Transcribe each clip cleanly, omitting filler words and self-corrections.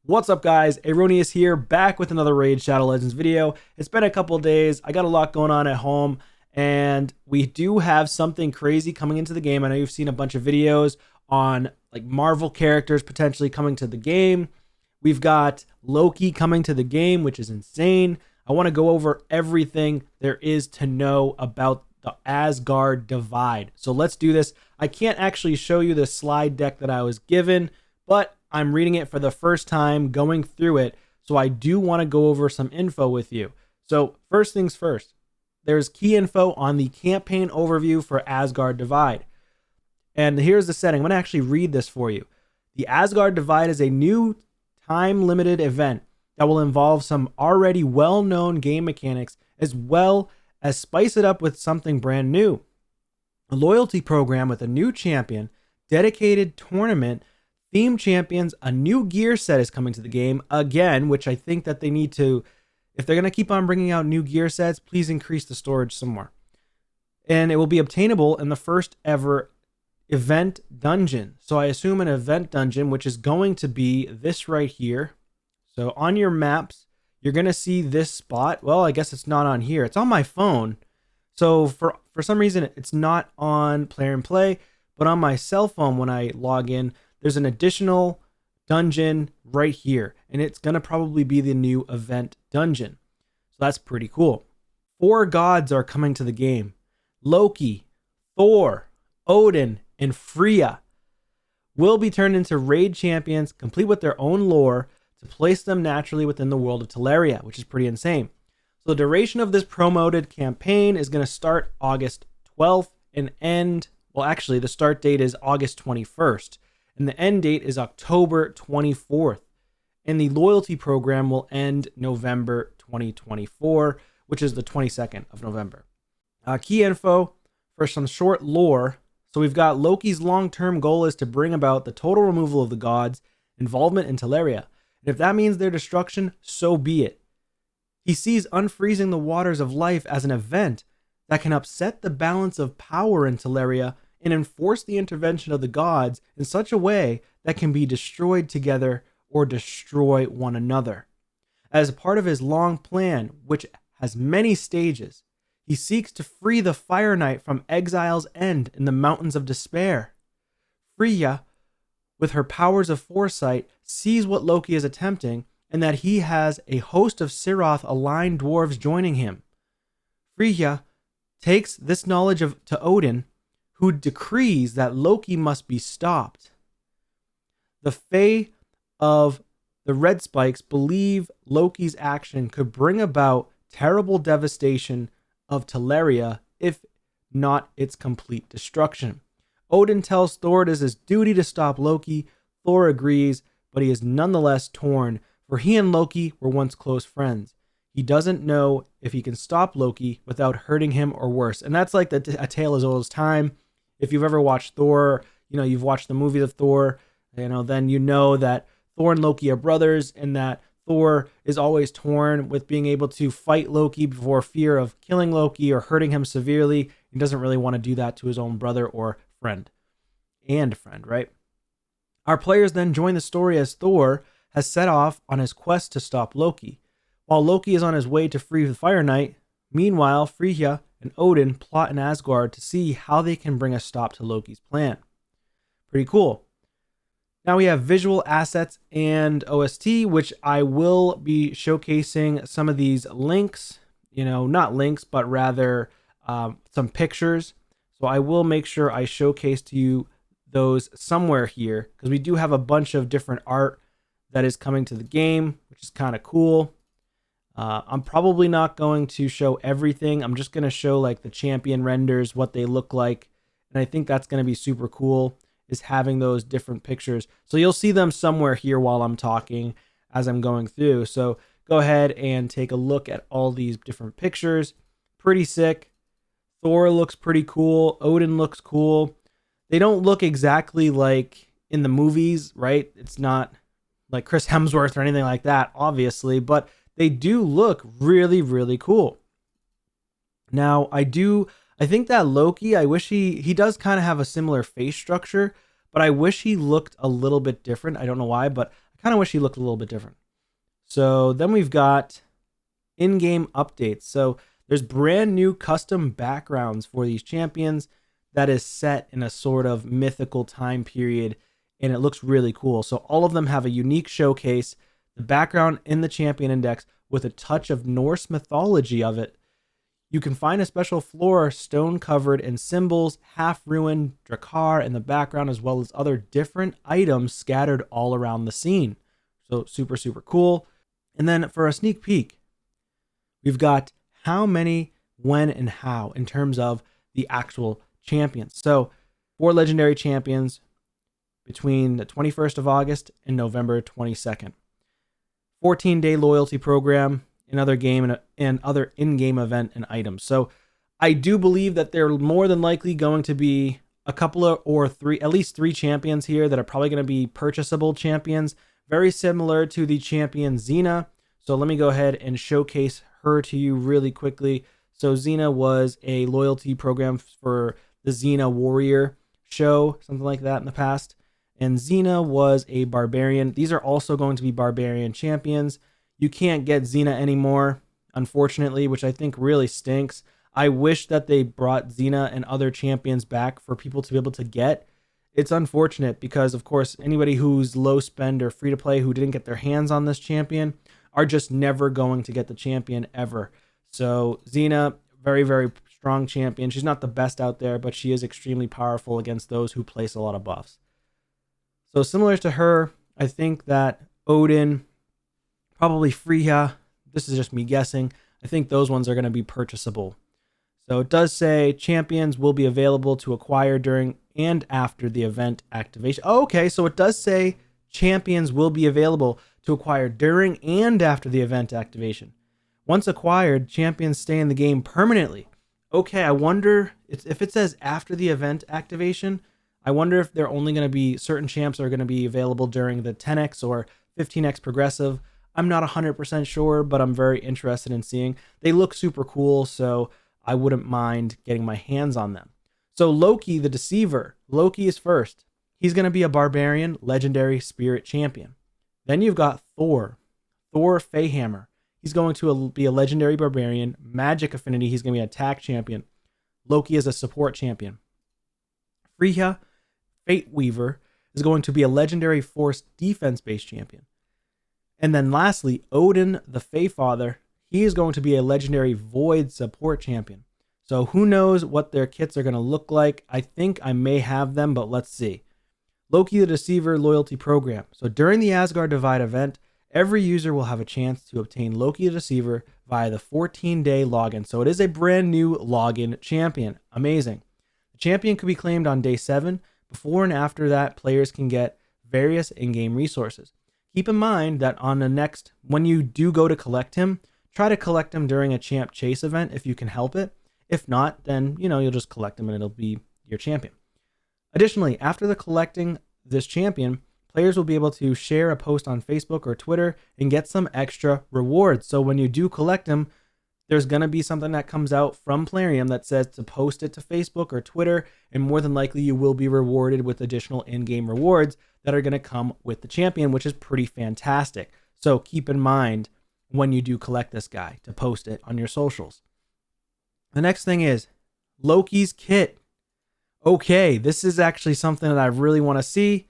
What's up, guys? Aronius here, back with another Raid Shadow Legends video. It's been a couple days. I got a lot going on at home, and we do have something crazy coming into the game. I know you've seen a bunch of videos on like Marvel characters potentially coming to the game. We've got Loki coming to the game, which is insane. I want to go over everything there is to know about the Asgard Divide. So let's do this. I can't actually show you the slide deck that I was given, but I'm reading it for the first time, going through it. So I do want to go over some info with you. So first things first, there's key info on the campaign overview for Asgard Divide. And here's the setting. I'm going to actually read this for you. The Asgard Divide is a new time-limited event that will involve some already well-known game mechanics, as well as spice it up with something brand new. A loyalty program with a new champion, dedicated tournament, theme champions, a new gear set is coming to the game again, which I think that they need to, if they're going to keep on bringing out new gear sets, please increase the storage some more. And it will be obtainable in the first ever event dungeon. So I assume an event dungeon, which is going to be this right here. So on your maps, you're going to see this spot. Well, I guess it's not on here. It's on my phone. So for some reason, it's not on Plarium and Play, but on my cell phone when I log in, there's an additional dungeon right here, and it's going to probably be the new event dungeon. So that's pretty cool. 4 gods are coming to the game. Loki, Thor, Odin, and Freya will be turned into raid champions, complete with their own lore, to place them naturally within the world of Teleria, which is pretty insane. So the duration of this promoted campaign is going to start August 12th and end, well, actually, the start date is August 21st. And the end date is October 24th. And the loyalty program will end November 2024, which is the 22nd of November. Key info for some short lore. So we've got Loki's long-term goal is to bring about the total removal of the gods' involvement in Teleria. And if that means their destruction, so be it. He sees unfreezing the waters of life as an event that can upset the balance of power in Teleria and enforce the intervention of the gods in such a way that can be destroyed together or destroy one another. As a part of his long plan, which has many stages, he seeks to free the Fire Knight from exile's end in the Mountains of Despair. Freya, with her powers of foresight, sees what Loki is attempting and that he has a host of Siroth-aligned dwarves joining him. Freya takes this knowledge to Odin, who decrees that Loki must be stopped. The Fae of the Red Spikes believe Loki's action could bring about terrible devastation of Teleria, if not its complete destruction. Odin tells Thor it is his duty to stop Loki. Thor agrees, but he is nonetheless torn, for he and Loki were once close friends. He doesn't know if he can stop Loki without hurting him or worse. And that's like a tale as old as time. If you've ever watched Thor, you've watched the movies of Thor, then you know that Thor and Loki are brothers, and that Thor is always torn with being able to fight Loki before fear of killing Loki or hurting him severely. He doesn't really want to do that to his own brother or friend. Right? Our players then join the story as Thor has set off on his quest to stop Loki. While Loki is on his way to free the Fire Knight, meanwhile, Freya and Odin plot in Asgard to see how they can bring a stop to Loki's plan. Pretty cool. Now we have visual assets and OST, which I will be showcasing some of these links, not links, but rather some pictures. So I will make sure I showcase to you those somewhere here, because we do have a bunch of different art that is coming to the game, which is kind of cool. I'm probably not going to show everything. I'm just going to show like the champion renders, what they look like. And I think that's going to be super cool, is having those different pictures. So you'll see them somewhere here while I'm talking as I'm going through. So go ahead and take a look at all these different pictures. Pretty sick. Thor looks pretty cool. Odin looks cool. They don't look exactly like in the movies, right? It's not like Chris Hemsworth or anything like that, obviously, but they do look really, really cool. Now, I think that Loki, I wish he does kind of have a similar face structure, but I wish he looked a little bit different. I don't know why, but I kind of wish he looked a little bit different. So then we've got in-game updates. So there's brand new custom backgrounds for these champions that is set in a sort of mythical time period, and it looks really cool. So all of them have a unique showcase, the background in the champion index with a touch of Norse mythology of it. You can find a special floor stone covered in symbols, half-ruined Drakkar in the background, as well as other different items scattered all around the scene. So super, super cool. And then for a sneak peek, we've got how many, when, and how in terms of the actual champions. So 4 legendary champions between the 21st of August and November 22nd. 14-day loyalty program, another game, and other in-game event and items. So I do believe that there are more than likely going to be a couple of, or three, at least 3 champions here that are probably going to be purchasable champions, very similar to the champion Xena. So let me go ahead and showcase her to you really quickly. So Xena was a loyalty program for the Xena Warrior show, something like that in the past. And Xena was a barbarian. These are also going to be barbarian champions. You can't get Xena anymore, unfortunately, which I think really stinks. I wish that they brought Xena and other champions back for people to be able to get. It's unfortunate because, of course, anybody who's low spend or free to play who didn't get their hands on this champion are just never going to get the champion ever. So Xena, very, very strong champion. She's not the best out there, but she is extremely powerful against those who place a lot of buffs. So similar to her, I think that Odin, probably Freyja, this is just me guessing, I think those ones are going to be purchasable. So it does say champions will be available to acquire during and after the event activation. Oh, okay, so it does say champions will be available to acquire during and after the event activation. Once acquired, champions stay in the game permanently. Okay, I wonder if it says after the event activation, I wonder if they're only going to be certain champs are going to be available during the 10x or 15x progressive. I'm not 100% sure, but I'm very interested in seeing. They look super cool, so I wouldn't mind getting my hands on them. So Loki, the Deceiver. Loki is first. He's going to be a barbarian, legendary spirit champion. Then you've got Thor. Thor Feyhammer. He's going to be a legendary barbarian, magic affinity. He's going to be an attack champion. Loki is a support champion. Freyja, Fate Weaver, is going to be a legendary force defense-based champion. And then lastly, Odin, the Feyfather. He is going to be a legendary void support champion. So who knows what their kits are going to look like. I think I may have them, but let's see. Loki the Deceiver loyalty program. So during the Asgard Divide event, every user will have a chance to obtain Loki the Deceiver via the 14-day login. So it is a brand new login champion. Amazing. The champion could be claimed on day 7. Before and after that, players can get various in-game resources. Keep in mind that on the next, when you do go to collect him, try to collect him during a champ chase event if you can help it. If not, then, you'll just collect him and it'll be your champion. Additionally, after the collecting this champion, players will be able to share a post on Facebook or Twitter and get some extra rewards. So when you do collect him, there's going to be something that comes out from Plarium that says to post it to Facebook or Twitter, and more than likely you will be rewarded with additional in-game rewards that are going to come with the champion, which is pretty fantastic. So keep in mind when you do collect this guy to post it on your socials. The next thing is Loki's kit. Okay, this is actually something that I really want to see.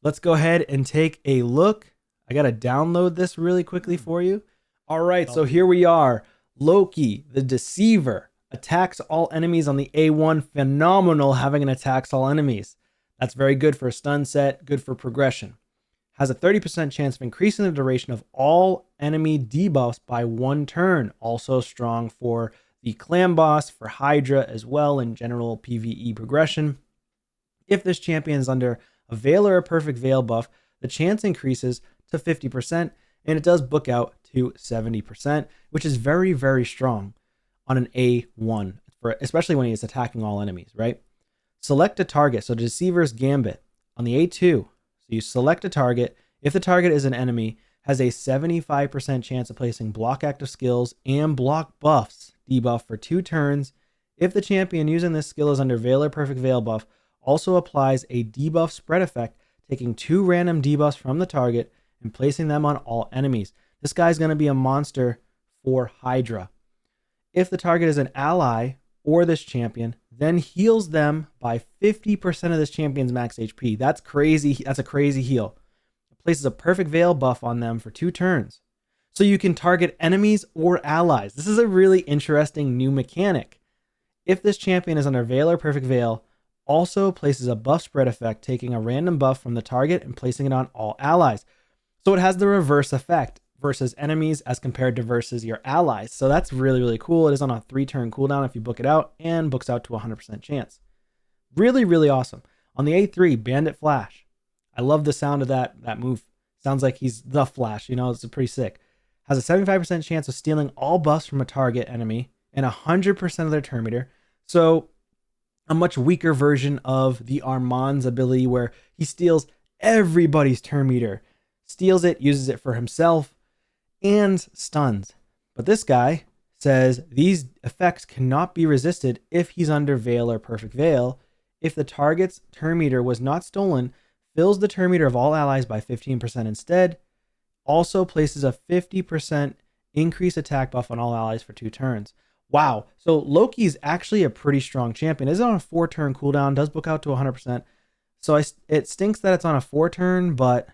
Let's go ahead and take a look. I got to download this really quickly for you. All right, so here we are. Loki, the Deceiver, attacks all enemies on the A1. Phenomenal having an attacks all enemies. That's very good for a stun set, good for progression. Has a 30% chance of increasing the duration of all enemy debuffs by 1 turn. Also strong for the clan boss, for Hydra as well, in general PvE progression. If this champion is under a Veil or a Perfect Veil buff, the chance increases to 50%, and it does book out to 70%, which is very, very strong on an A1, especially when he's attacking all enemies, right? Select a target. So Deceiver's Gambit on the A2. So you select a target. If the target is an enemy, has a 75% chance of placing block active skills and block buffs debuff for 2 turns. If the champion using this skill is under Veil or Perfect Veil buff, also applies a debuff spread effect, taking 2 random debuffs from the target and placing them on all enemies. This guy's going to be a monster for Hydra. If the target is an ally or this champion, then heals them by 50% of this champion's max HP. That's crazy. That's a crazy heal. It places a perfect veil buff on them for 2 turns. So you can target enemies or allies. This is a really interesting new mechanic. If this champion is under Veil or Perfect Veil, also places a buff spread effect, taking a random buff from the target and placing it on all allies. So it has the reverse effect versus enemies as compared to versus your allies. So that's really, really cool. It is on a 3-turn cooldown if you book it out, and books out to 100% chance. Really, really awesome. On the A3, Bandit Flash. I love the sound of that move. Sounds like he's the Flash, it's pretty sick. Has a 75% chance of stealing all buffs from a target enemy and 100% of their turn meter. So a much weaker version of the Armand's ability where he steals everybody's turn meter, steals it, uses it for himself, and stuns. But this guy says these effects cannot be resisted if he's under Veil or Perfect Veil. If the target's turn meter was not stolen, fills the turn meter of all allies by 15% instead. Also places a 50% increase attack buff on all allies for 2 turns. Wow. So Loki's actually a pretty strong champion. It's on a 4-turn cooldown, does book out to 100%. So it stinks that it's on a 4-turn, but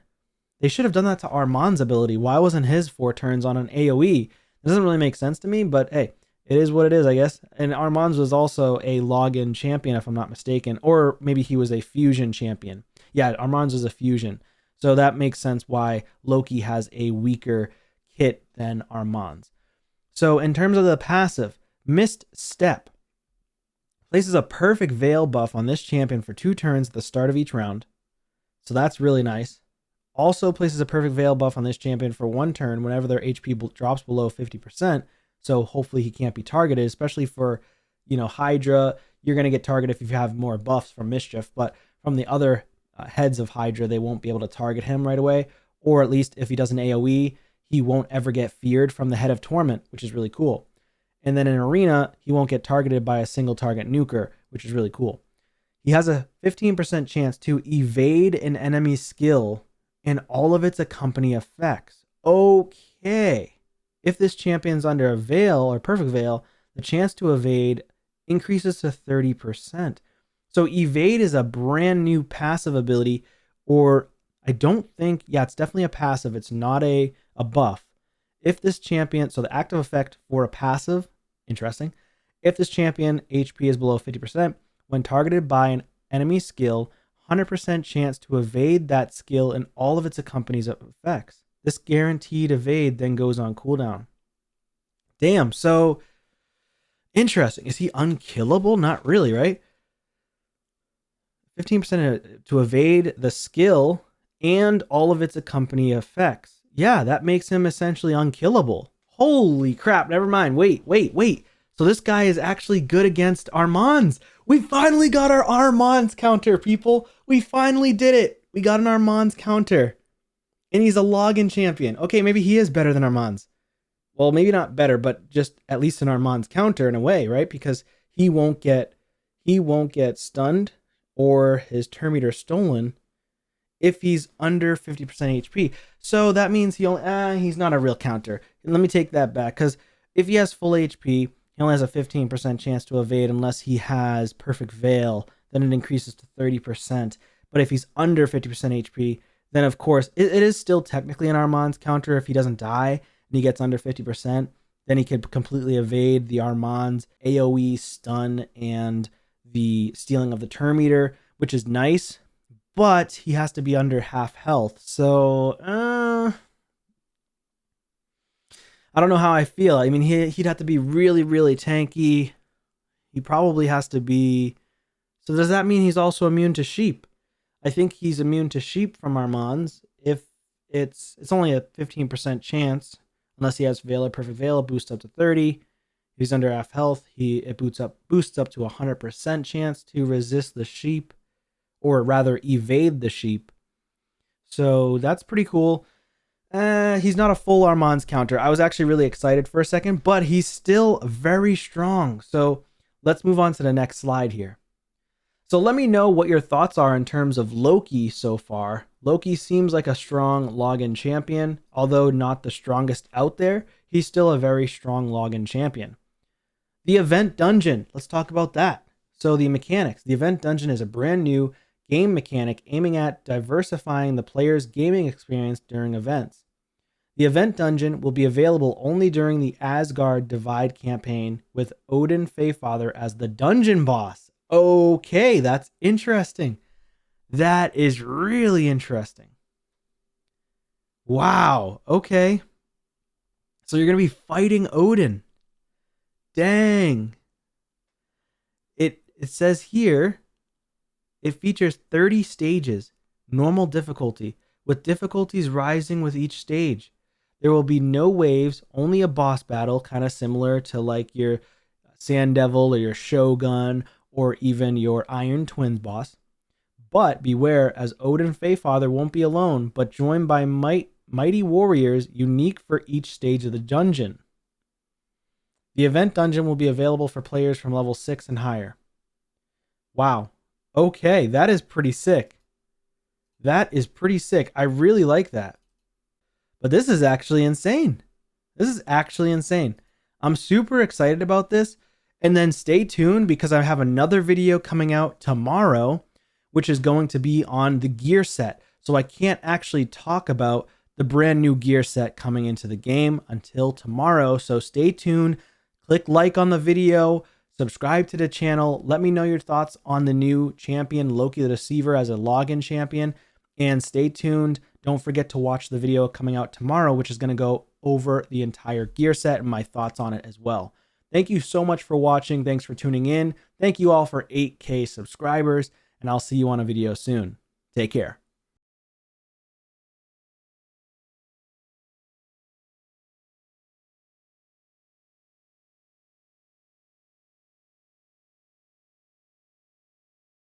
they should have done that to Armand's ability. Why wasn't his 4 turns on an AoE? It doesn't really make sense to me, but hey, it is what it is, I guess. And Armand's was also a login champion, if I'm not mistaken, or maybe he was a fusion champion. Yeah, Armand's was a fusion. So that makes sense why Loki has a weaker kit than Armand's. So in terms of the passive, Mist Step places a perfect veil buff on this champion for 2 turns at the start of each round. So that's really nice. Also places a perfect veil buff on this champion for 1 turn whenever their HP drops below 50%. So hopefully he can't be targeted, especially for, Hydra. You're going to get targeted if you have more buffs from Mischief, but from the other heads of Hydra, they won't be able to target him right away. Or at least if he does an AoE, he won't ever get feared from the head of Torment, which is really cool. And then in Arena, he won't get targeted by a single target nuker, which is really cool. He has a 15% chance to evade an enemy skill and all of its accompanying effects. Okay. If this champion's under a Veil or Perfect Veil, the chance to evade increases to 30%. So evade is a brand new passive ability, or I don't think, it's definitely a passive. It's not a buff. If this champion, so the active effect for a passive, interesting. If this champion HP is below 50%, when targeted by an enemy skill, 100% chance to evade that skill and all of its accompanies effects. This guaranteed evade then goes on cooldown. Damn, so interesting. Is he unkillable? Not really, right? 15% to evade the skill and all of its accompanying effects. Yeah, that makes him essentially unkillable. Holy crap, never mind. Wait. So this guy is actually good against Armand's. We finally got our Armand's counter, people. We finally did it. We got an Armand's counter. And he's a login champion. Okay, maybe he is better than Armand's. Well, maybe not better, but just at least an Armand's counter in a way, right? Because he won't get stunned or his turn meter stolen if he's under 50% HP. So that means he's not a real counter. And let me take that back, because if he has full HP, he only has a 15% chance to evade unless he has Perfect Veil. Then it increases to 30%. But if he's under 50% HP, then of course, it is still technically an Armand's counter if he doesn't die and he gets under 50%. Then he could completely evade the Armand's AoE stun and the stealing of the turn meter, which is nice. But he has to be under half health. So, I don't know how I feel. I mean, he'd have to be really, really tanky. He probably has to be... So does that mean he's also immune to sheep? I think he's immune to sheep from Armand's. If it's only a 15% chance, unless he has Veil or Perfect Veil, it boosts up to 30. If he's under half health, it boosts up to 100% chance to resist the sheep, or rather evade the sheep. So that's pretty cool. He's not a full Armand's counter. I was actually really excited for a second, but he's still very strong. So let's move on to the next slide here. So let me know what your thoughts are in terms of Loki so far. Loki seems like a strong login champion, although not the strongest out there. He's still a very strong login champion. The event dungeon, let's talk about that. So the mechanics. The event dungeon is a brand new game mechanic aiming at diversifying the player's gaming experience during events. The event dungeon will be available only during the Asgard Divide campaign with Odin Feyfather as the dungeon boss. Okay, that's interesting. That is really interesting. Wow, okay. So you're going to be fighting Odin. Dang. It says here it features 30 stages, normal difficulty, with difficulties rising with each stage. There will be no waves, only a boss battle, kind of similar to like your Sand Devil or your Shogun or even your Iron Twins boss. But beware, as Odin Feyfather won't be alone, but joined by mighty warriors unique for each stage of the dungeon. The event dungeon will be available for players from level 6 and higher. Wow. Okay, that is pretty sick. That is pretty sick. I really like that. But this is actually insane. This is actually insane. I'm super excited about this. And then stay tuned because I have another video coming out tomorrow, which is going to be on the gear set. So I can't actually talk about the brand new gear set coming into the game until tomorrow. So stay tuned. Click like on the video. Subscribe to the channel. Let me know your thoughts on the new champion, Loki the Deceiver, as a login champion. And stay tuned. Don't forget to watch the video coming out tomorrow, which is going to go over the entire gear set and my thoughts on it as well. Thank you so much for watching. Thanks for tuning in. Thank you all for 8K subscribers, and I'll see you on a video soon. Take care.